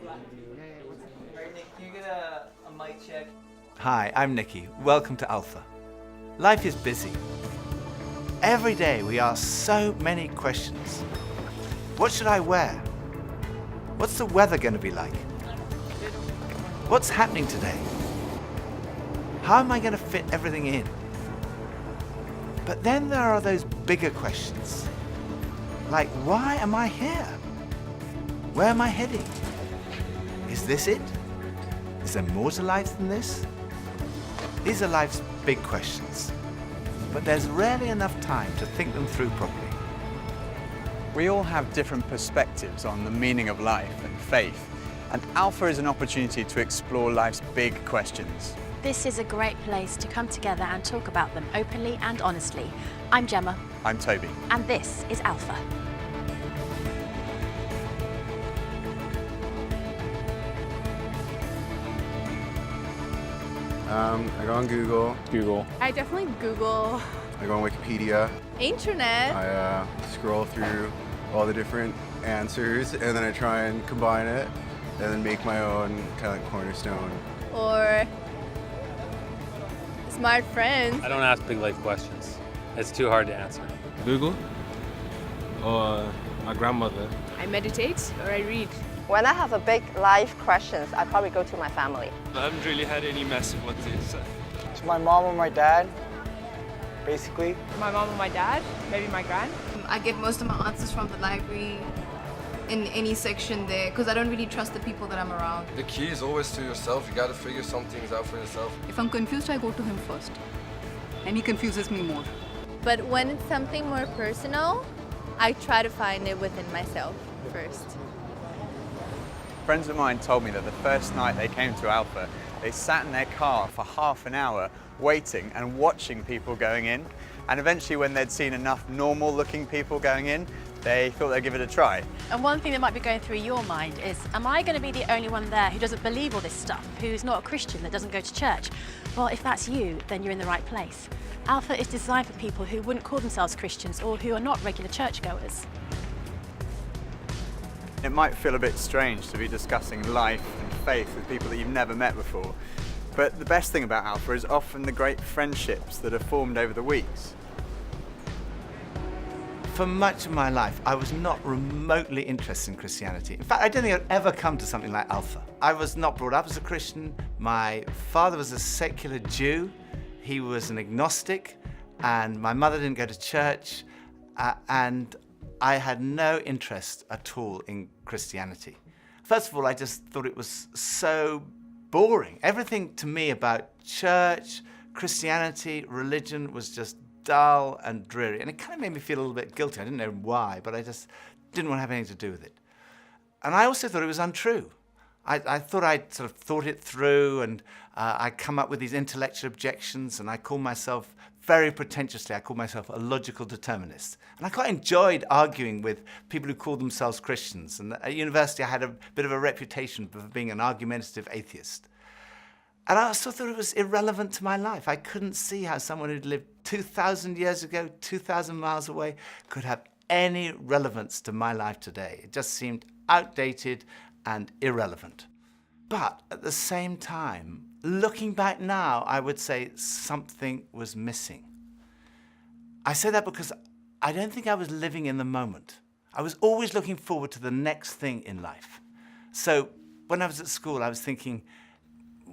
Alright, Nick, can you get a mic check? Hi, I'm Nicky. Welcome to Alpha. Life is busy. Every day we ask so many questions. What should I wear? What's the weather going to be like? What's happening today? How am I going to fit everything in? But then there are those bigger questions. Like, why am I here? Where am I heading? Is this it? Is there more to life than this? These are life's big questions, but there's rarely enough time to think them through properly. We all have different perspectives on the meaning of life and faith, and Alpha is an opportunity to explore life's big questions. This is a great place to come together and talk about them openly and honestly. I'm Gemma. I'm Toby. And this is Alpha. I go on Google. I definitely Google. I go on Wikipedia. Internet. I scroll through all the different answers and then I try and combine it and then make my own kind of like cornerstone. Or smart friends. I don't ask big life questions. It's too hard to answer. Google or my grandmother. I meditate or I read. When I have a big life questions, I probably go to my family. I haven't really had any massive ones yet, so. To my mom or my dad, basically. My mom or my dad, maybe my gran. I get most of my answers from the library in any section there because I don't really trust the people that I'm around. The key is always to yourself. You got to figure some things out for yourself. If I'm confused, I go to him first. And he confuses me more. But when it's something more personal, I try to find it within myself first. Friends of mine told me that the first night they came to Alpha, they sat in their car for half an hour waiting and watching people going in. And eventually when they'd seen enough normal looking people going in, they thought they'd give it a try. And one thing that might be going through your mind is, am I going to be the only one there who doesn't believe all this stuff, who's not a Christian, that doesn't go to church? Well, if that's you, then you're in the right place. Alpha is designed for people who wouldn't call themselves Christians or who are not regular churchgoers. It might feel a bit strange to be discussing life and faith with people that you've never met before, but the best thing about Alpha is often the great friendships that are formed over the weeks. For much of my life, I was not remotely interested in Christianity. In fact, I don't think I'd ever come to something like Alpha. I was not brought up as a Christian. My father was a secular Jew. He was an agnostic, and my mother didn't go to church, and I had no interest at all in Christianity. First of all, I just thought it was so boring. Everything to me about church, Christianity, religion was just dull and dreary. And it kind of made me feel a little bit guilty. I didn't know why, but I just didn't want to have anything to do with it. And I also thought it was untrue. I thought I'd sort of thought it through, and I'd come up with these intellectual objections, and I called myself, very pretentiously, I called myself a logical determinist. And I quite enjoyed arguing with people who called themselves Christians. And at university, I had a bit of a reputation for being an argumentative atheist. And I also thought it was irrelevant to my life. I couldn't see how someone who'd lived 2,000 years ago, 2,000 miles away, could have any relevance to my life today. It just seemed outdated and irrelevant. But at the same time, looking back now, I would say something was missing. I say that because I don't think I was living in the moment. I was always looking forward to the next thing in life. So when I was at school, I was thinking,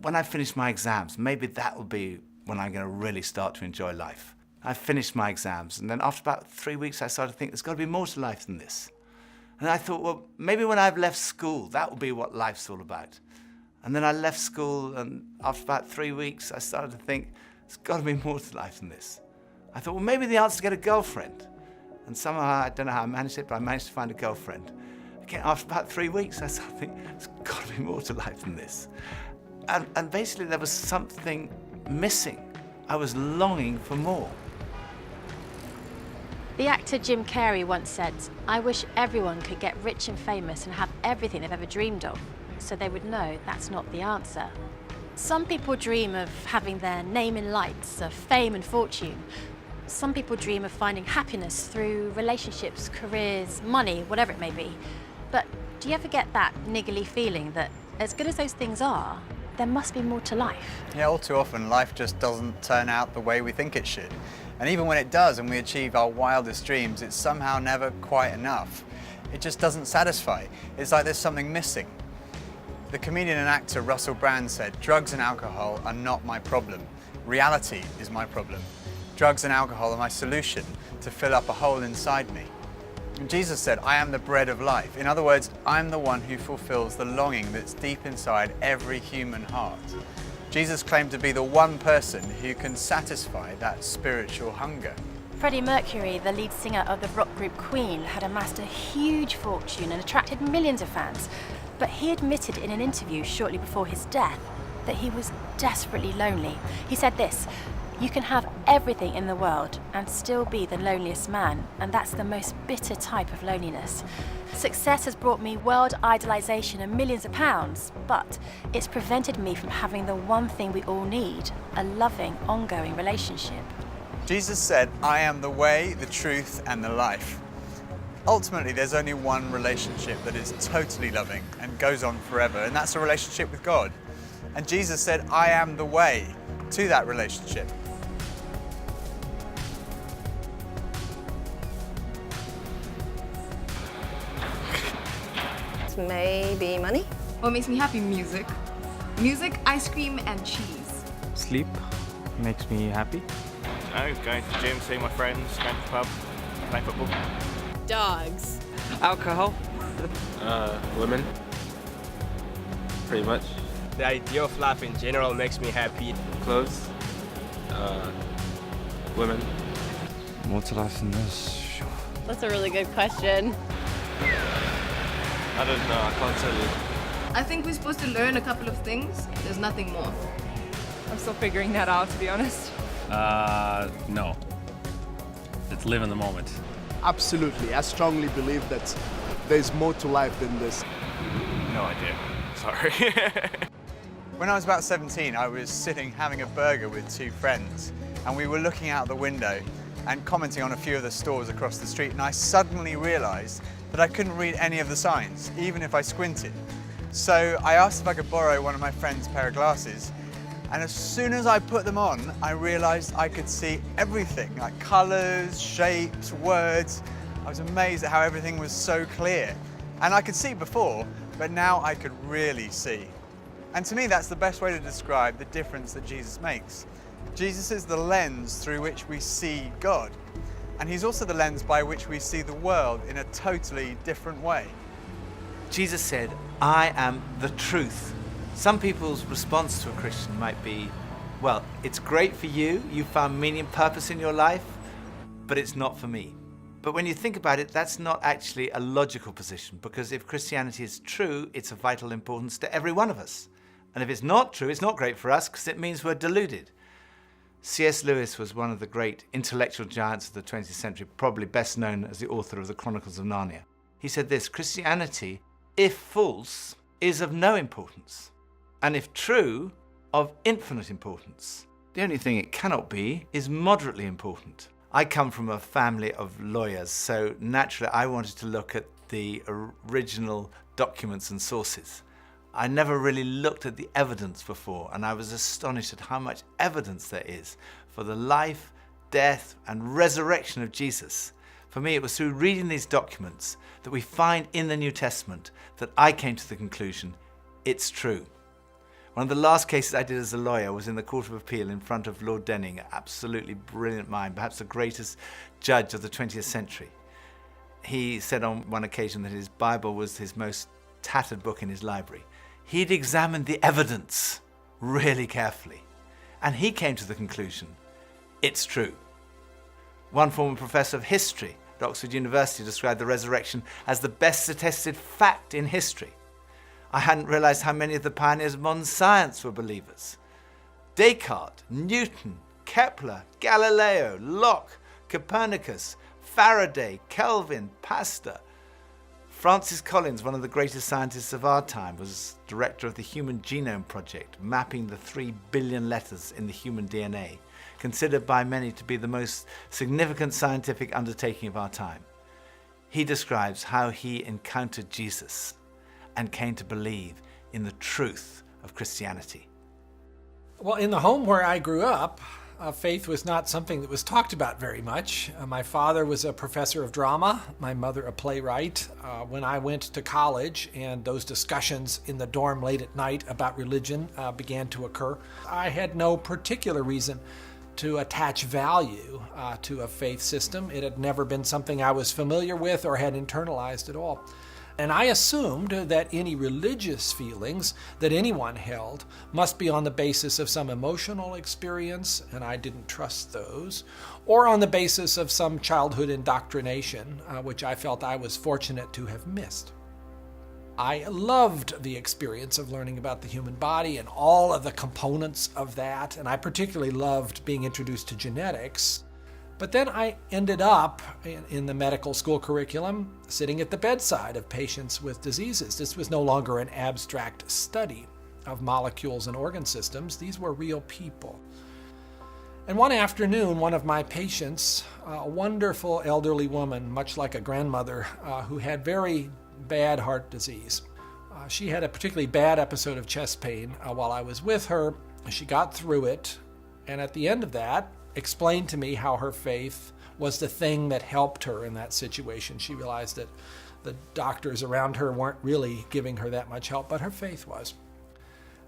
when I finish my exams, maybe that will be when I'm going to really start to enjoy life. I finished my exams, and then after about 3 weeks, I started to think there's got to be more to life than this. And I thought, well, maybe when I've left school, that will be what life's all about. And then I left school, and after about 3 weeks, I started to think, there's got to be more to life than this. I thought, well, maybe the answer is to get a girlfriend. And somehow, I don't know how I managed it, but I managed to find a girlfriend. Again, after about 3 weeks, I started to think, there's got to be more to life than this. And basically, there was something missing. I was longing for more. The actor Jim Carrey once said, "I wish everyone could get rich and famous and have everything they've ever dreamed of, so they would know that's not the answer." Some people dream of having their name in lights, of fame and fortune. Some people dream of finding happiness through relationships, careers, money, whatever it may be. But Do you ever get that niggly feeling that as good as those things are, there must be more to life? Yeah, all too often life just doesn't turn out the way we think it should. And even when it does and we achieve our wildest dreams, it's somehow never quite enough. It just doesn't satisfy. It's like there's something missing. The comedian and actor Russell Brand said, "Drugs and alcohol are not my problem. Reality is my problem. Drugs and alcohol are my solution to fill up a hole inside me." And Jesus said, "I am the bread of life." In other words, I'm the one who fulfills the longing that's deep inside every human heart. Jesus claimed to be the one person who can satisfy that spiritual hunger. Freddie Mercury, the lead singer of the rock group Queen, had amassed a huge fortune and attracted millions of fans. But he admitted in an interview shortly before his death that he was desperately lonely. He said this, "You can have everything in the world and still be the loneliest man, and that's the most bitter type of loneliness. Success has brought me world idolization and millions of pounds, but it's prevented me from having the one thing we all need, a loving, ongoing relationship." Jesus said, "I am the way, the truth, and the life." Ultimately, there's only one relationship that is totally loving and goes on forever, and that's a relationship with God. And Jesus said, "I am the way to that relationship." Maybe money? What makes me happy? Music. Music, ice cream, and cheese. Sleep makes me happy. Going to the gym, seeing my friends, going to the pub, playing football. Dogs. Alcohol. Women. Pretty much. The idea of life in general makes me happy. Clothes. Women. More to life than this. That's a really good question. I don't know, I can't tell you. I think we're supposed to learn a couple of things. There's nothing more. I'm still figuring that out, to be honest. No. Let's live in the moment. Absolutely. I strongly believe that there's more to life than this. No idea. Sorry. When I was about 17, I was sitting having a burger with two friends, and we were looking out the window and commenting on a few of the stores across the street, and I suddenly realized that I couldn't read any of the signs, even if I squinted. So I asked if I could borrow one of my friend's pair of glasses, and as soon as I put them on, I realized I could see everything, like colors, shapes, words. I was amazed at how everything was so clear. And I could see before, but now I could really see. And to me, that's the best way to describe the difference that Jesus makes. Jesus is the lens through which we see God. And he's also the lens by which we see the world in a totally different way. Jesus said, "I am the truth." Some people's response to a Christian might be, well, it's great for you, you found meaning and purpose in your life, but it's not for me. But when you think about it, that's not actually a logical position, because if Christianity is true, it's of vital importance to every one of us. And if it's not true, it's not great for us, because it means we're deluded. C.S. Lewis was one of the great intellectual giants of the 20th century, probably best known as the author of the Chronicles of Narnia. He said this, "Christianity, if false, is of no importance, and if true, of infinite importance. The only thing it cannot be is moderately important." I come from a family of lawyers, so naturally I wanted to look at the original documents and sources. I never really looked at the evidence before, and I was astonished at how much evidence there is for the life, death, and resurrection of Jesus. For me, it was through reading these documents that we find in the New Testament that I came to the conclusion, it's true. One of the last cases I did as a lawyer was in the Court of Appeal in front of Lord Denning, an absolutely brilliant mind, perhaps the greatest judge of the 20th century. He said on one occasion that his Bible was his most tattered book in his library. He'd examined the evidence really carefully, and he came to the conclusion, it's true. One former professor of history at Oxford University described the resurrection as the best attested fact in history. I hadn't realized how many of the pioneers of modern science were believers. Descartes, Newton, Kepler, Galileo, Locke, Copernicus, Faraday, Kelvin, Pasteur. Francis Collins, one of the greatest scientists of our time, was director of the Human Genome Project, mapping the 3 billion letters in the human DNA, considered by many to be the most significant scientific undertaking of our time. He describes how he encountered Jesus and came to believe in the truth of Christianity? Well, in the home where I grew up, faith was not something that was talked about very much. My father was a professor of drama, my mother a playwright. When I went to college and those discussions in the dorm late at night about religion began to occur, I had no particular reason to attach value to a faith system. It had never been something I was familiar with or had internalized at all. And I assumed that any religious feelings that anyone held must be on the basis of some emotional experience, and I didn't trust those, or on the basis of some childhood indoctrination, which I felt I was fortunate to have missed. I loved the experience of learning about the human body and all of the components of that, and I particularly loved being introduced to genetics. But then I ended up in the medical school curriculum sitting at the bedside of patients with diseases. This was no longer an abstract study of molecules and organ systems. These were real people. And one afternoon, one of my patients, a wonderful elderly woman, much like a grandmother, who had very bad heart disease. She had a particularly bad episode of chest pain while I was with her. She got through it, and at the end of that, explained to me how her faith was the thing that helped her in that situation. She realized that the doctors around her weren't really giving her that much help, but her faith was.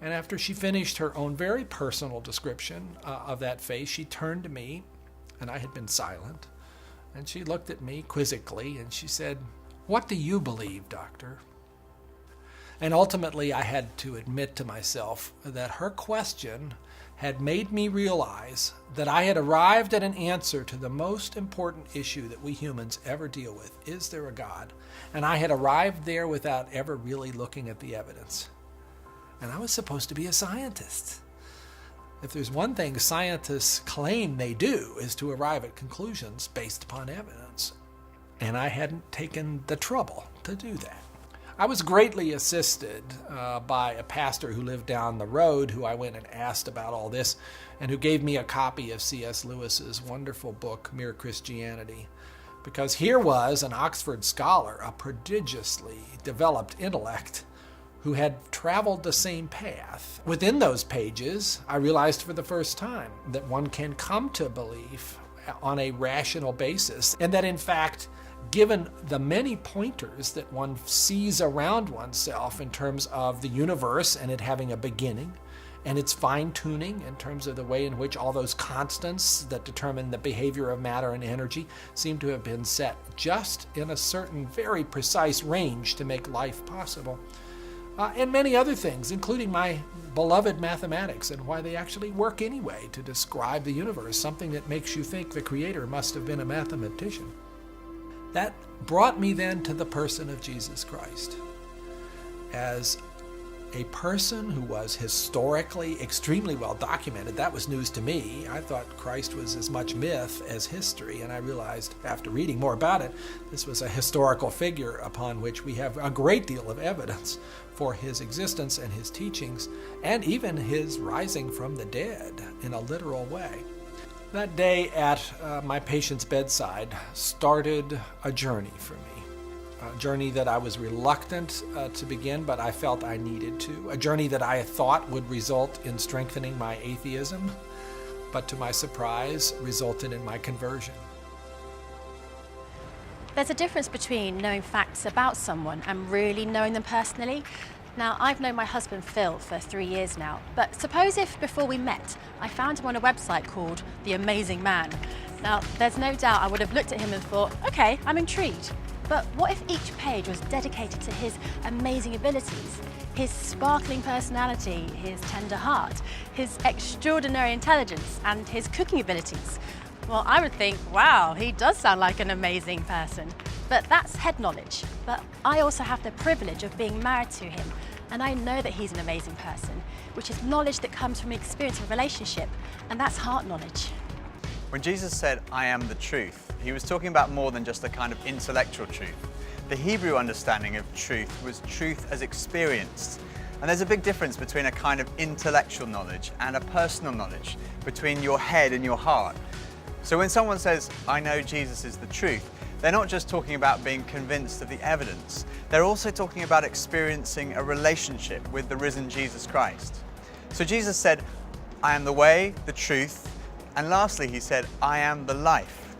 And after she finished her own very personal description of that faith, she turned to me, and I had been silent, and she looked at me quizzically, and she said, "What do you believe, doctor?" And ultimately, I had to admit to myself that her question had made me realize that I had arrived at an answer to the most important issue that we humans ever deal with. Is there a God? And I had arrived there without ever really looking at the evidence. And I was supposed to be a scientist. If there's one thing scientists claim they do is to arrive at conclusions based upon evidence. And I hadn't taken the trouble to do that. I was greatly assisted by a pastor who lived down the road, who I went and asked about all this, and who gave me a copy of C.S. Lewis's wonderful book, Mere Christianity. Because here was an Oxford scholar, a prodigiously developed intellect, who had traveled the same path. Within those pages, I realized for the first time that one can come to belief on a rational basis, and that in fact, given the many pointers that one sees around oneself in terms of the universe and it having a beginning, and its fine-tuning in terms of the way in which all those constants that determine the behavior of matter and energy seem to have been set just in a certain very precise range to make life possible. And many other things, including my beloved mathematics and why they actually work anyway to describe the universe, something that makes you think the Creator must have been a mathematician. That brought me then to the person of Jesus Christ as a person who was historically extremely well documented. That was news to me. I thought Christ was as much myth as history, and I realized after reading more about it, this was a historical figure upon which we have a great deal of evidence for his existence and his teachings, and even his rising from the dead in a literal way. That day at my patient's bedside started a journey for me, a journey that I was reluctant to begin, but I felt I needed to, a journey that I thought would result in strengthening my atheism, but to my surprise, resulted in my conversion. There's a difference between knowing facts about someone and really knowing them personally. Now, I've known my husband Phil for 3 years now, but suppose if before we met, I found him on a website called The Amazing Man. Now, there's no doubt I would have looked at him and thought, okay, I'm intrigued. But what if each page was dedicated to his amazing abilities, his sparkling personality, his tender heart, his extraordinary intelligence, and his cooking abilities? Well, I would think, wow, he does sound like an amazing person. But that's head knowledge. But I also have the privilege of being married to him, and I know that he's an amazing person, which is knowledge that comes from experience of relationship, and that's heart knowledge. When Jesus said, "I am the truth," he was talking about more than just a kind of intellectual truth. The Hebrew understanding of truth was truth as experienced. And there's a big difference between a kind of intellectual knowledge and a personal knowledge, between your head and your heart. So when someone says, I know Jesus is the truth, they're not just talking about being convinced of the evidence, they're also talking about experiencing a relationship with the risen Jesus Christ. So Jesus said, I am the way, the truth, and lastly he said, I am the life.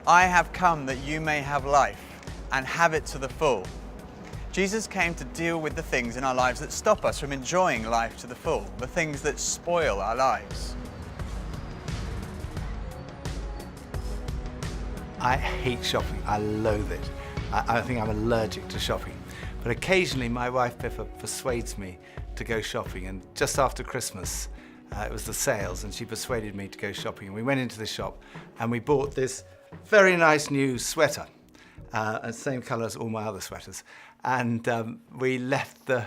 I have come that you may have life and have it to the full. Jesus came to deal with the things in our lives that stop us from enjoying life to the full, the things that spoil our lives. I hate shopping. I loathe it. I think I'm allergic to shopping. But occasionally my wife Pippa persuades me to go shopping, and just after Christmas, it was the sales, and she persuaded me to go shopping. And we went into the shop and we bought this very nice new sweater, same colour as all my other sweaters. And we left the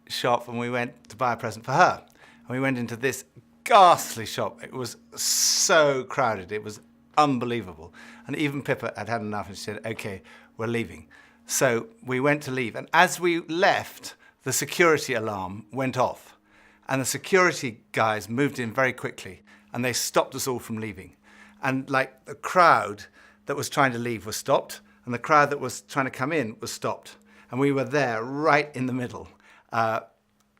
shop and we went to buy a present for her. And we went into this ghastly shop. It was so crowded. It was unbelievable. And even Pippa had had enough and she said, okay, we're leaving. So we went to leave. And as we left, the security alarm went off. And the security guys moved in very quickly and they stopped us all from leaving. And like the crowd that was trying to leave was stopped and the crowd that was trying to come in was stopped. And we were there right in the middle. The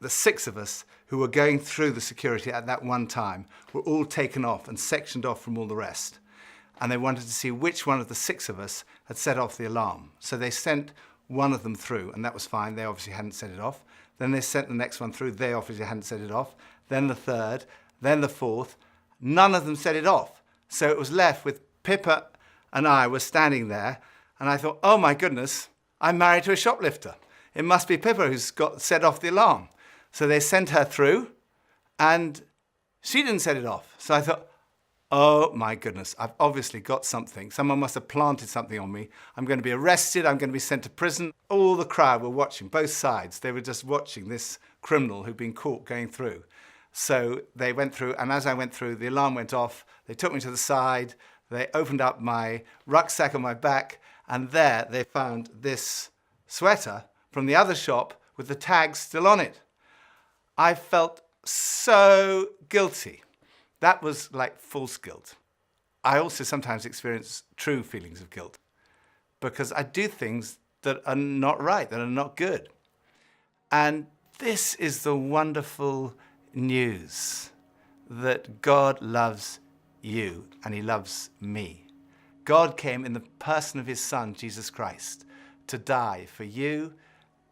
6 of us who were going through the security at that one time were all taken off and sectioned off from all the rest. And they wanted to see which one of the 6 of us had set off the alarm. So they sent one of them through, and that was fine. They obviously hadn't set it off. Then they sent the next one through. They obviously hadn't set it off. Then the 3rd, then the 4th. None of them set it off. So it was left with Pippa and I were standing there, and I thought, oh my goodness, I'm married to a shoplifter. It must be Pippa who's got set off the alarm. So they sent her through, and she didn't set it off. So I thought, oh my goodness, I've obviously got something. Someone must have planted something on me. I'm going to be arrested. I'm going to be sent to prison. All the crowd were watching, both sides. They were just watching this criminal who'd been caught going through. So they went through, and as I went through, the alarm went off. They took me to the side. They opened up my rucksack on my back, and there they found this sweater from the other shop with the tag still on it. I felt so guilty. That was like false guilt. I also sometimes experience true feelings of guilt because I do things that are not right, that are not good. And this is the wonderful news that God loves you and he loves me. God came in the person of his Son, Jesus Christ, to die for you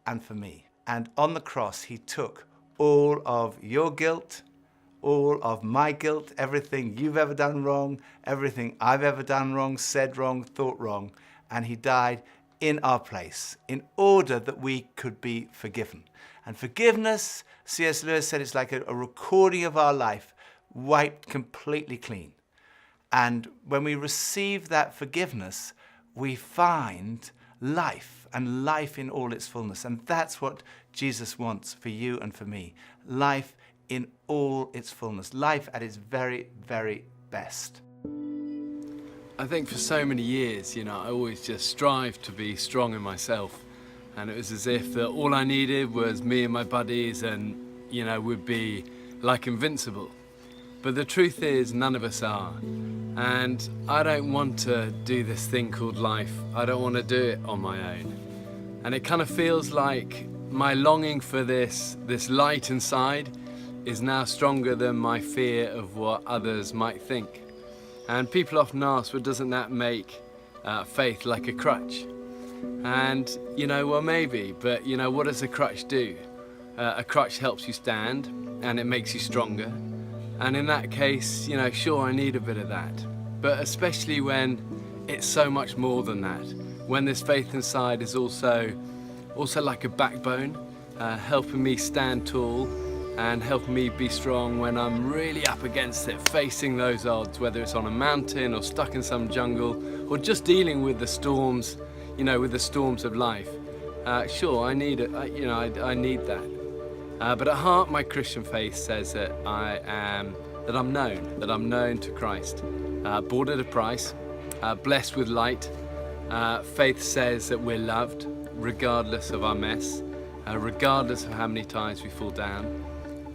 and for me. And on the cross, he took all of your guilt, all of my guilt, everything you've ever done wrong, everything I've ever done wrong, said wrong, thought wrong, and he died in our place in order that we could be forgiven. And forgiveness, C.S. Lewis said, it's like a recording of our life wiped completely clean. And when we receive that forgiveness, we find life, and life in all its fullness. And that's what Jesus wants for you and for me. Life in all its fullness. Life at its very, very best. I think for so many years, I always just strived to be strong in myself. And it was as if that all I needed was me and my buddies and, we'd be like invincible. But the truth is, none of us are. And I don't want to do this thing called life. I don't want to do it on my own. And it kind of feels like my longing for this light inside is now stronger than my fear of what others might think. And people often ask, well, doesn't that make faith like a crutch? And, well, maybe, but, what does a crutch do? A crutch helps you stand and it makes you stronger. And in that case, sure, I need a bit of that. But especially when it's so much more than that. When this faith inside is also like a backbone, helping me stand tall and helping me be strong when I'm really up against it, facing those odds, whether it's on a mountain or stuck in some jungle or just dealing with the storms, with the storms of life. Sure, I need it, I need that. But at heart, my Christian faith says that I'm known to Christ, bought at a price, blessed with light. Faith says that we're loved, regardless of our mess, regardless of how many times we fall down,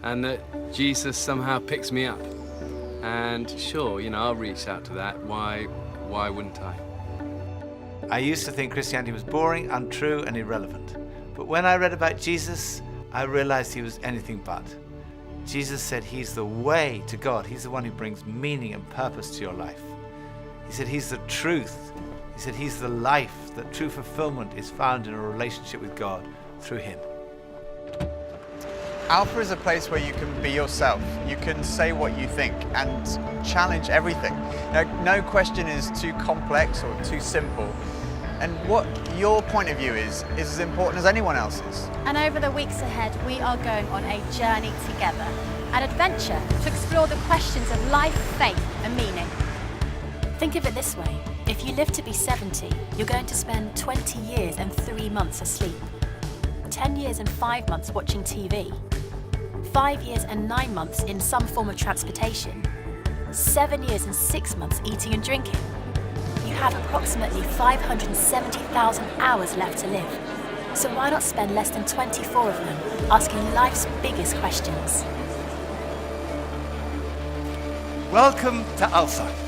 and that Jesus somehow picks me up. And sure, you know, I'll reach out to that. Why wouldn't I? I used to think Christianity was boring, untrue, and irrelevant. But when I read about Jesus, I realized he was anything but. Jesus said he's the way to God. He's the one who brings meaning and purpose to your life. He said he's the truth. He said he's the life, that true fulfillment is found in a relationship with God through him. Alpha is a place where you can be yourself. You can say what you think and challenge everything. No question is too complex or too simple. And what your point of view is as important as anyone else's. And over the weeks ahead, we are going on a journey together, an adventure to explore the questions of life, faith, and meaning. Think of it this way. If you live to be 70, you're going to spend 20 years and 3 months asleep, 10 years and 5 months watching TV, 5 years and 9 months in some form of transportation, 7 years and 6 months eating and drinking. You have approximately 570,000 hours left to live. So why not spend less than 24 of them asking life's biggest questions? Welcome to Alpha.